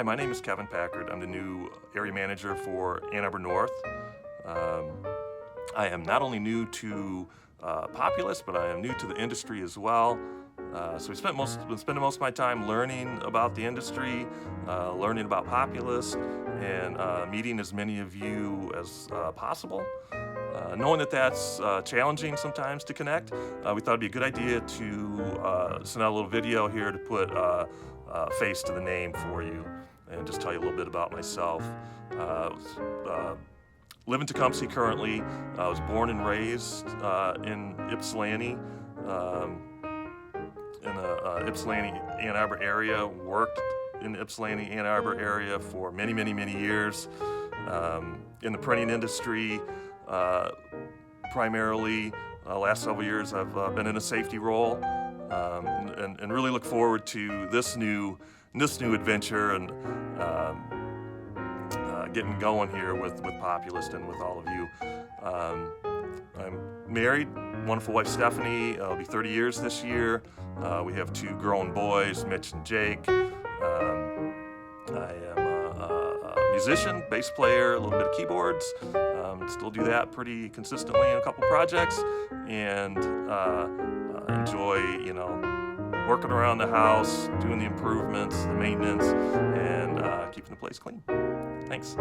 my name is Kevin Packard. I'm the new area manager for Ann Arbor North. I am not only new to Populist, but I am new to the industry as well. So been spending most of my time learning about the industry, learning about Populist, and meeting as many of you as possible. Knowing that that's challenging sometimes to connect, we thought it'd be a good idea to send out a little video here to put a face to the name for you and just tell you a little bit about myself. Live in Tecumseh currently. I was born and raised in Ypsilanti, in the Ypsilanti, Ann Arbor area. Worked in the Ypsilanti, Ann Arbor area for many, many, many years. In the printing industry, primarily. Last several years I've been in a safety role, and really look forward to this new adventure and getting going here with Populist and with all of you. I'm married, wonderful wife Stephanie. I'll be 30 years this year. We have 2 grown boys, Mitch and Jake. I am a musician, bass player, a little bit of keyboards. Still do that pretty consistently in a couple projects, and enjoy, working around the house, doing the improvements, the maintenance, and keeping the place clean. Thanks.